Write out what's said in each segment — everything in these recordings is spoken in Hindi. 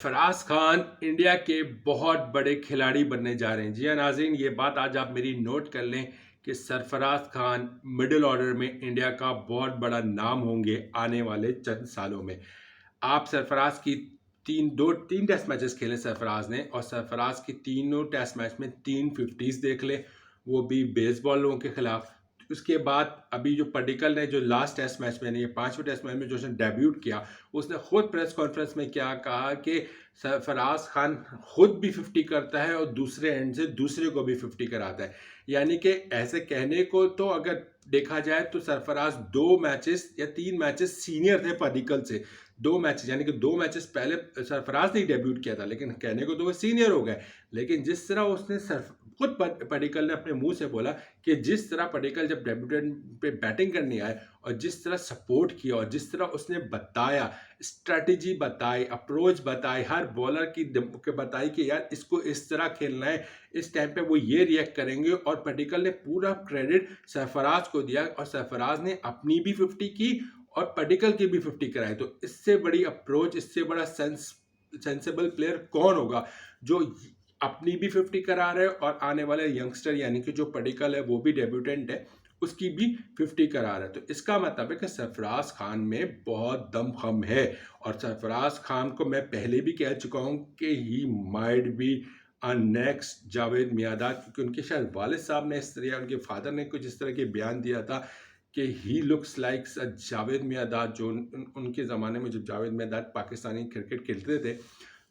फराज खान इंडिया के बहुत बड़े खिलाड़ी बनने जा रहे हैं। जी हाँ नाज़रीन, ये बात आज आप मेरी नोट कर लें कि सरफराज खान मिडिल ऑर्डर में इंडिया का बहुत बड़ा नाम होंगे आने वाले चंद सालों में। आप सरफराज की तीन टेस्ट मैचेस खेले सरफराज ने, और सरफराज की तीनों टेस्ट मैच में 3 50s देख ले, वो भी बेसबॉल लोगों के खिलाफ। उसके बाद अभी जो पडिक्कल ने जो लास्ट टेस्ट मैच में, ये 5वें टेस्ट मैच में जो उसने डेब्यूट किया, उसने खुद प्रेस कॉन्फ्रेंस में क्या कहा कि सरफराज खान खुद भी 50 करता है और दूसरे एंड से दूसरे को भी 50 कराता है। यानी कि ऐसे कहने को तो अगर देखा जाए तो सरफराज 2 मैचेस या 3 मैचेस सीनियर थे पडिक्कल से। 2 मैचेस यानी कि 2 मैचेस पहले सरफराज ने डेब्यूट किया था, लेकिन कहने को तो वो सीनियर हो गए। लेकिन जिस तरह उसने खुद पडिक्कल ने अपने मुंह से बोला कि जिस तरह पडिक्कल जब डेब्यूटेंट पे बैटिंग करने आए और जिस तरह सपोर्ट किया और जिस तरह उसने बताया, स्ट्रैटेजी बताई, अप्रोच बताई, हर बॉलर की बताई कि यार इसको इस तरह खेलना है, इस टाइम पे वो ये रिएक्ट करेंगे, और पडिक्कल ने पूरा क्रेडिट सरफराज को दिया और सरफराज ने अपनी भी 50 की और पडिक्कल की भी 50 कराई। तो इससे बड़ी अप्रोच, इससे बड़ा सेंसेबल प्लेयर कौन होगा जो अपनी भी 50 करा रहे और आने वाले यंगस्टर यानी कि जो पडिक्कल है वो भी डेब्यूटेंट है, उसकी भी 50 करा रहा है। तो इसका मतलब है कि सरफराज खान में बहुत दमखम है। और सरफराज खान को मैं पहले भी कह चुका हूँ कि he might be next Javed Miandad, क्योंकि उनके शायद वालिद साहब ने इस तरह, उनके फादर ने कुछ इस तरह के बयान दिया था कि he looks like Javed Miandad, जो उनके ज़माने में जब जावेद मियांदाद पाकिस्तानी क्रिकेट खेलते थे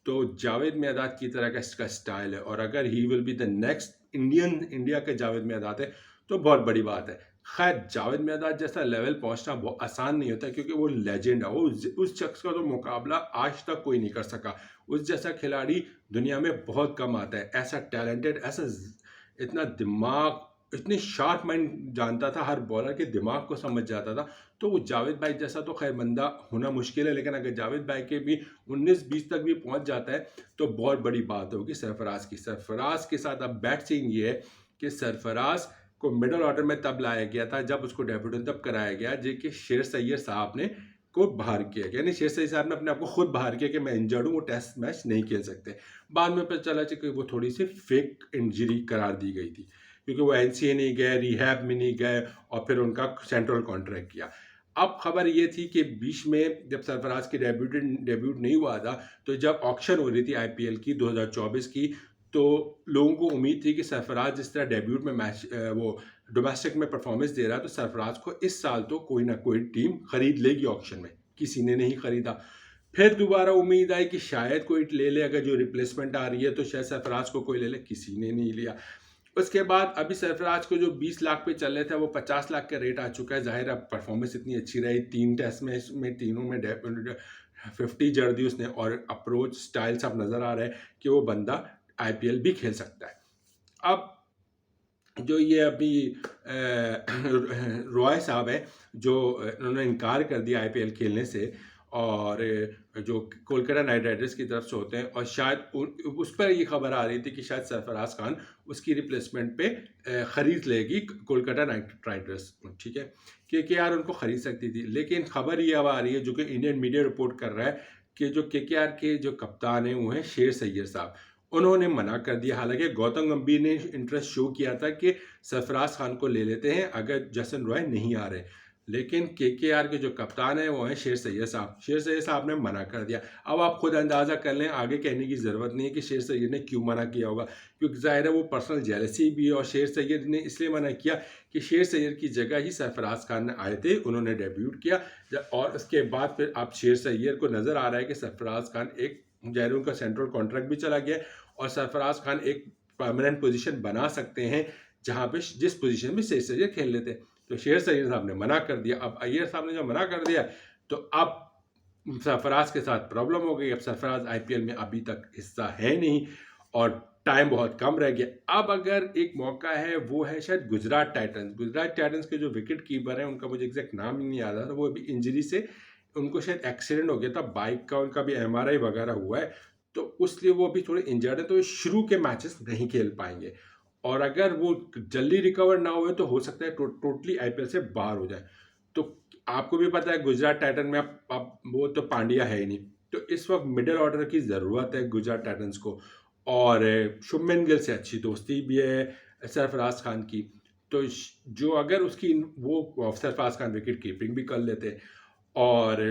तो जावेद मियांदाद की तरह का इसका स्टाइल है। और अगर he will be the next India के जावेद मियांदाद है तो बहुत बड़ी बात है। खैर, जावेद मियांदाद जैसा लेवल पहुंचना बहुत आसान नहीं होता, क्योंकि वो लेजेंड है। वो उस शख्स का तो मुकाबला आज तक कोई नहीं कर सका। उस जैसा खिलाड़ी दुनिया में बहुत कम आता है, ऐसा टैलेंटेड, ऐसा इतना दिमाग, इतनी शार्प माइंड जानता था, हर बॉलर के दिमाग को समझ जाता था। तो वो जावेद भाई जैसा तो खैर बंदा होना मुश्किल है, लेकिन अगर जावेद भाई के भी 19-20 तक भी पहुंच जाता है तो बहुत बड़ी बात होगी सरफराज की। सरफराज के साथ अब बैट सीन ये है कि सरफराज को मिडल ऑर्डर में तब लाया गया था जब उसको डेब्यूटेंट तब कराया गया जो कि शेर सैयद साहब ने को बाहर किया गया। यानी शेर सैयद साहब ने अपने आप को खुद बाहर किया कि मैं इंजर्ड हूँ, वो टेस्ट मैच नहीं खेल सकते। बाद में पता चला कि वो थोड़ी सी फेक इंजरी करार दी गई थी, क्योंकि वो एनसीए नहीं गए, रिहैब में नहीं गए, और फिर उनका सेंट्रल कॉन्ट्रैक्ट किया। अब खबर ये थी कि बीच में जब सरफराज की डेब्यूट नहीं हुआ था, तो जब ऑक्शन हो रही थी आईपीएल की 2024 की, तो लोगों को उम्मीद थी कि सरफराज जिस तरह डेब्यूट में मैच वो डोमेस्टिक में परफॉर्मेंस दे रहा है तो सरफराज को इस साल तो कोई ना कोई टीम खरीद लेगी ऑक्शन में। किसी ने नहीं खरीदा। फिर दोबारा उम्मीद आई कि शायद कोई ले ले, अगर जो रिप्लेसमेंट आ रही है तो शायद सरफराज को कोई ले ले, किसी ने नहीं लिया। उसके बाद अभी सरफराज को जो 20 लाख पे चल रहे थे वो 50 लाख का रेट आ चुका है। जाहिर है परफॉर्मेंस इतनी अच्छी रही, 3 टेस्ट में तीनों में 50 जड़ दी उसने, और अप्रोच स्टाइल सब नज़र आ रहा है कि वो बंदा आईपीएल भी खेल सकता है। अब जो ये अभी रॉय साहब है, जो उन्होंने इनकार कर दिया आईपीएल खेलने से, और जो कोलकाता नाइट राइडर्स की तरफ से होते हैं, और शायद उस पर ये खबर आ रही थी कि शायद सरफराज खान उसकी रिप्लेसमेंट पे ख़रीद लेगी कोलकाता नाइट राइडर्स। ठीक है, केकेआर उनको ख़रीद सकती थी, लेकिन खबर ये अब आ रही है जो कि इंडियन मीडिया रिपोर्ट कर रहा है कि जो केकेआर के जो कप्तान हैं वो हैं शेर सैयद साहब। उन्होंने मना कर दिया। हालांकि गौतम गंभीर ने इंटरेस्ट शो किया था कि सरफराज खान को ले लेते हैं अगर जसन रॉय नहीं आ रहे, लेकिन केकेआर के जो कप्तान है वो हैं शेर सैयद साहब। शेर सैयद साहब ने मना कर दिया। अब आप खुद अंदाज़ा कर लें, आगे कहने की ज़रूरत नहीं है कि शेर सैयद ने क्यों मना किया होगा, क्योंकि ज़ाहिर है वो पर्सनल जेलसी भी है। और शेर सैयद ने इसलिए मना किया कि शेर सैयद की जगह ही सरफराज खान ने आए थे, उन्होंने डेब्यूट किया, और उसके बाद फिर अब शेर सैयद को नज़र आ रहा है कि सरफराज खान एक, ज़ाहिर उनका सेंट्रल कॉन्ट्रैक्ट भी चला गया, और सरफराज खान एक परमानेंट पोजीशन बना सकते हैं जहां पे जिस पोजीशन में शेर सैयद खेल लेते। तो शेर सैयद साहब ने मना कर दिया। अब अय्यर साहब ने जब मना कर दिया तो अब सरफराज के साथ प्रॉब्लम हो गई। अब सरफराज आईपीएल में अभी तक हिस्सा है नहीं और टाइम बहुत कम रह गया। अब अगर एक मौका है वो है शायद गुजरात टाइटंस। गुजरात टाइटंस के जो विकेट कीपर हैं उनका मुझे एग्जैक्ट नाम ही नहीं याद आ रहा, वो अभी इंजरी से, उनको शायद एक्सीडेंट हो गया था बाइक का, उनका भी एमआरआई वगैरह हुआ है, तो उसलिए वो अभी थोड़े इंजर्ड है, तो शुरू के मैचेस नहीं खेल पाएंगे। और अगर वो जल्दी रिकवर ना हुए तो हो सकता है टोटली आईपीएल से बाहर हो जाए। तो आपको भी पता है गुजरात टाइटन में अब वो तो पांड्या है ही नहीं, तो इस वक्त मिडिल ऑर्डर की ज़रूरत है गुजरात टाइटंस को। और शुभमन गिल से अच्छी दोस्ती भी है सरफराज खान की। तो जो अगर उसकी वो सरफराज खान विकेट कीपिंग भी कर लेते, और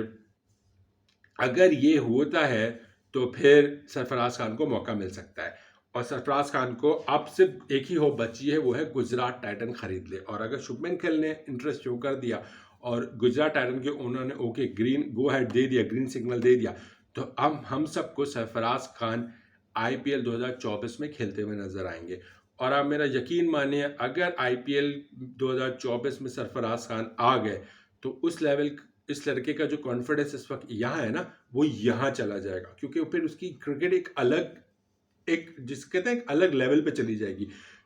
अगर ये होता है तो फिर सरफराज खान को मौका मिल सकता है। और सरफराज खान को अब सिर्फ एक ही होप बची है, वो है गुजरात टाइटन खरीद ले। और अगर शुभमन गिल ने इंटरेस्ट शो कर दिया और गुजरात टाइटन के ओनर ने okay green go head they दिया, ग्रीन सिग्नल दे दिया, तो अब हम सबको सरफराज खान आईपीएल 2024 में खेलते हुए नजर आएंगे। और आप मेरा यकीन मानिए, अगर आईपीएल 2024 में सरफराज खान आ गए तो उस लेवल, इस लड़के का जो कॉन्फिडेंस इस वक्त यहाँ है ना, वो यहाँ चला जाएगा। क्योंकि फिर उसकी क्रिकेट एक अलग, एक जिस कहते हैं एक अलग लेवल पे चली जाएगी।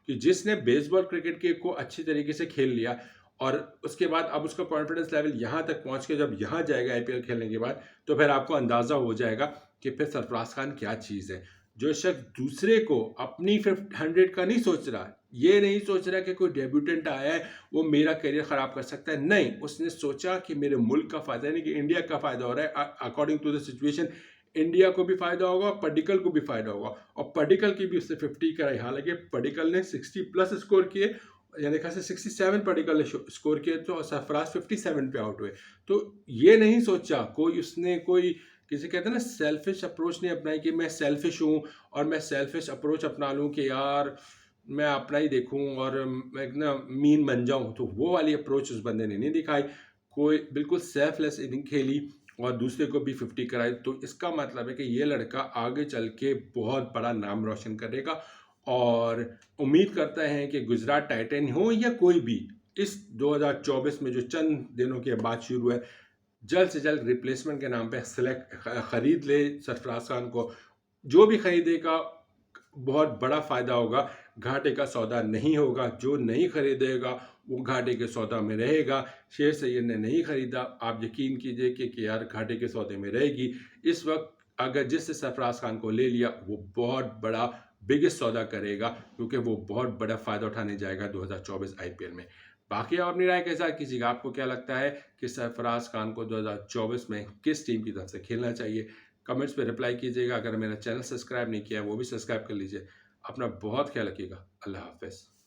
कि जिसने बेसबॉल क्रिकेट के को अच्छी तरीके से खेल लिया और उसके बाद अब उसका कॉन्फिडेंस लेवल यहाँ तक पहुँच के जब यहाँ जाएगा आईपीएल खेलने के बाद, तो फिर आपको अंदाज़ा हो जाएगा कि फिर सरफराज खान क्या चीज़ है। जो शख्स दूसरे को अपनी 100 का नहीं सोच रहा, ये नहीं सोच रहा कि कोई डेब्यूटेंट आया है वो मेरा करियर ख़राब कर सकता है, नहीं, उसने सोचा कि मेरे मुल्क का फ़ायदा, नहीं कि इंडिया का फ़ायदा हो रहा है। According to the situation India को भी फायदा होगा, पडिक्कल को भी फायदा होगा। और पडिक्कल की भी उससे 50 कराई, हालांकि पडिक्कल ने 60 प्लस स्कोर किए, यानी खास 67 पडिक्कल ने स्कोर किए, तो सरफराज 57 पे आउट हुए। तो ये नहीं सोचा कोई, उसने कोई किसी कहते हैं ना सेल्फिश अप्रोच नहीं अपनाई कि मैं सेल्फिश हूँ और मैं सेल्फिश अप्रोच अपना लूँ कि यार मैं अपना ही देखूँ और मैं ना मीन बन जाऊँ। तो वो वाली अप्रोच उस बंदे ने नहीं दिखाई। कोई बिल्कुल सेल्फलेस इनिंग खेली और दूसरे को भी 50 कराई। तो इसका मतलब है कि ये लड़का आगे चल के बहुत बड़ा नाम रोशन करेगा। और उम्मीद करते हैं कि गुजरात टाइटन हो या कोई भी, इस 2024 में जो चंद दिनों के बाद शुरू है, जल्द से जल्द रिप्लेसमेंट के नाम पे सेलेक्ट खरीद ले सरफराज खान को। जो भी खरीदेगा बहुत बड़ा फायदा होगा, घाटे का सौदा नहीं होगा। जो नहीं खरीदेगा वो घाटे के सौदा में रहेगा। शेर सैयद ने नहीं खरीदा, आप यकीन कीजिए कि यार घाटे के सौदे में रहेगी। इस वक्त अगर जिससे सरफराज खान को ले लिया वो बहुत बड़ा बिगेस्ट सौदा करेगा, क्योंकि वो बहुत बड़ा फ़ायदा उठाने जाएगा 2024 आईपीएल में। बाकी आप अपनी राय के साथ कीजिएगा, आपको क्या लगता है कि सरफराज खान को 2024 में किस टीम की तरफ से खेलना चाहिए? कमेंट्स पे रिप्लाई कीजिएगा। अगर मेरा चैनल सब्सक्राइब नहीं किया है वो भी सब्सक्राइब कर लीजिए। अपना बहुत ख्याल रखिएगा। अल्लाह हाफ़िज़।